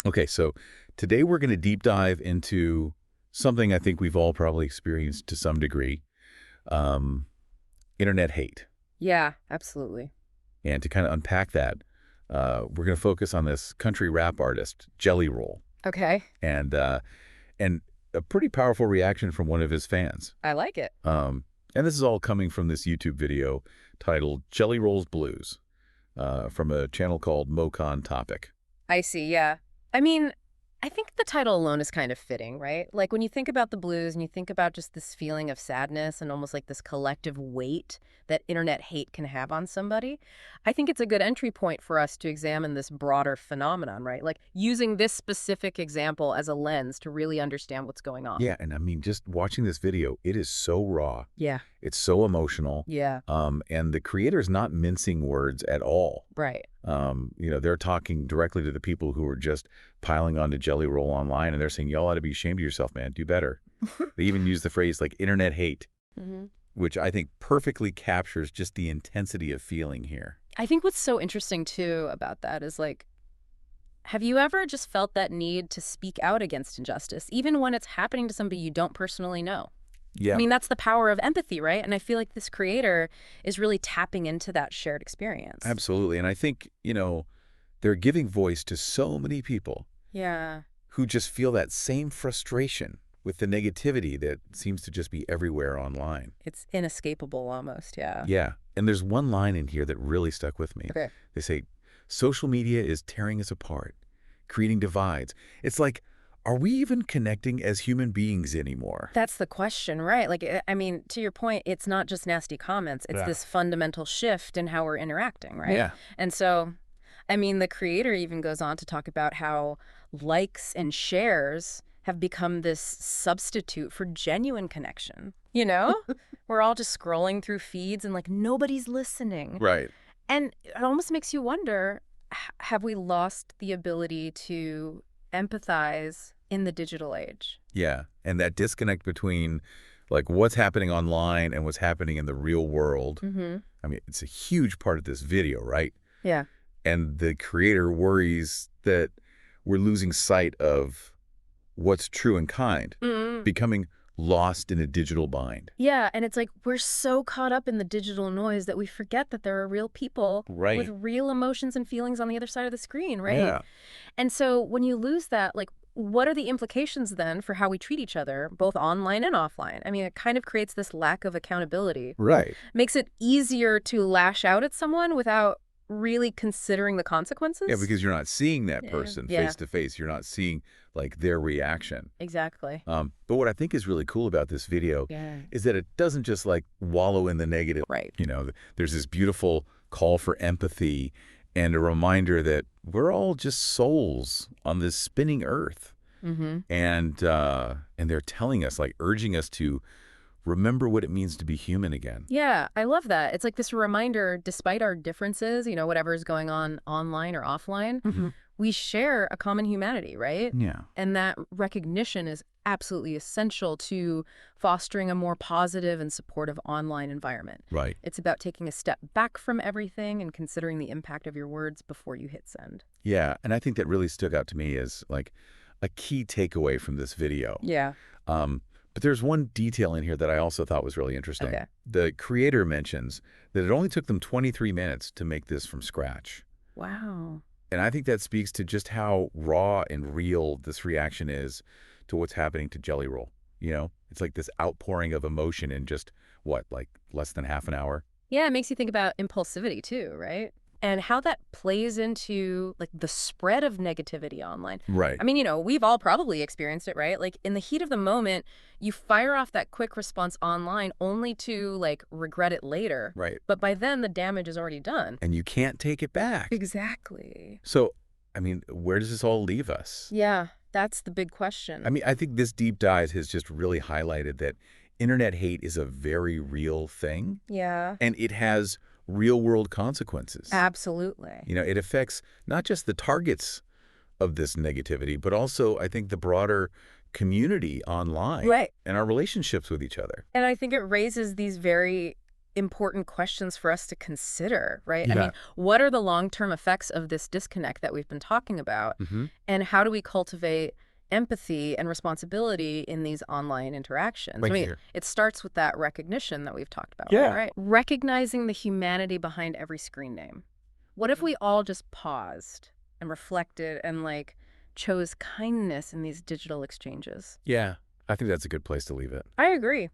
Okay, so today we're going to deep dive into something I think we've all probably experienced to some degree, um, internet hate. Yeah, absolutely. And to kind of unpack that, we're going to focus on this country rap artist, Jellyrol, Okay. and and a pretty powerful reaction from one of his fans. I like it. And this is all coming from this YouTube video titled Jellyrolls Blues from a channel called MoKoN Topic. I see, yeah. I mean, I think the title alone is kind of fitting, right? Like when you think about the blues and you think about just this feeling of sadness and almost like this collective weight that internet hate can have on somebody, I think it's a good entry point for us to examine this broader phenomenon, right? Like using this specific example as a lens to really understand what's going on. Yeah, and I mean, just watching this video, it is so raw. Yeah. It's so emotional. Yeah. And the creator's not mincing words at all. Right. They're talking directly to the people who are just piling onto Jellyroll online, and they're saying, y'all ought to be ashamed of yourself, man. Do better. They even use the phrase like internet hate, hmm which I think perfectly captures just the intensity of feeling here. I think what's so interesting too about that is like, have you ever just felt that need to speak out against injustice, even when it's happening to somebody you don't personally know? I Yeah, mean, that's the power of empathy, right? And I feel like this creator is really tapping into that shared experience. absolutely. And I think, they're giving voice to so many people Yeah. who just feel that same frustration with the negativity that seems to just be everywhere online. It's inescapable almost, yeah. Yeah. And there's one line in here that really stuck with me. Okay. They say, social media is tearing us apart, creating divides. It's like, are we even connecting as human beings anymore? That's the question, right? Like, I mean, to your point, it's not just nasty comments. It's Yeah. this fundamental shift in how we're interacting, right? Yeah. And so, I mean, the creator even goes on to talk about how likes and shares have become this substitute for genuine connection. You know? We're all just scrolling through feeds and like nobody's listening. Right. And it almost makes you wonder, have we lost the ability to empathize in the digital age? Yeah. And that disconnect between like what's happening online and what's happening in the real world. Mm-hmm. I mean, it's a huge part of this video, right? Yeah. And the creator worries that we're losing sight of what's true and kind, Mm-hmm. becoming lost in a digital bind. Yeah, and it's like we're so caught up in the digital noise that we forget that there are real people Right. with real emotions and feelings on the other side of the screen, right? Yeah. And so when you lose that, like, what are the implications then for how we treat each other, both online and offline? I mean, it kind of creates this lack of accountability. Right. Makes it easier to lash out at someone without really considering the consequences. Yeah, because you're not seeing that Yeah. person Yeah. face to face. You're not seeing like their reaction. Exactly. But what I think is really cool about this video Yeah. is that it doesn't just like wallow in the negative. Right. There's this beautiful call for empathy and a reminder that we're all just souls on this spinning earth. Mm-hmm. And they're telling us, like urging us to remember what it means to be human again. Yeah, I love that. It's like this reminder, despite our differences, whatever's going on online or offline, we share a common humanity, right? Yeah. And that recognition is absolutely essential to fostering a more positive and supportive online environment. Right. It's about taking a step back from everything and considering the impact of your words before you hit send. Yeah. And I think that really stuck out to me as like a key takeaway from this video. Yeah. But there's one detail in here that I also thought was really interesting. Okay. The creator mentions that it only took them 23 minutes to make this from scratch. Wow. And I think that speaks to just how raw and real this reaction is to what's happening to Jellyrol. It's like this outpouring of emotion in just, what, like less than half an hour? Yeah, it makes you think about impulsivity too, right? And how that plays into like the spread of negativity online. Right. I mean, we've all probably experienced it, right? Like in the heat of the moment, you fire off that quick response online only to like regret it later. Right. But by then the damage is already done. And you can't take it back. Exactly. So, I mean, where does this all leave us? Yeah, that's the big question. I mean, I think this deep dive has just really highlighted that internet hate is a very real thing. Yeah. And it has real-world consequences. Absolutely. It affects not just the targets of this negativity, but also, I think, the broader community online Right. and our relationships with each other. And I think it raises these very important questions for us to consider, right? I Yeah. mean, what are the long-term effects of this disconnect that we've been talking about? Hmm. And how do we cultivate empathy and responsibility in these online interactions? I Right mean, here. it starts with that recognition that we've talked about, Yeah. right? Recognizing the humanity behind every screen name. What if we all just paused and reflected and like chose kindness in these digital exchanges? Yeah. I think that's a good place to leave it. I agree.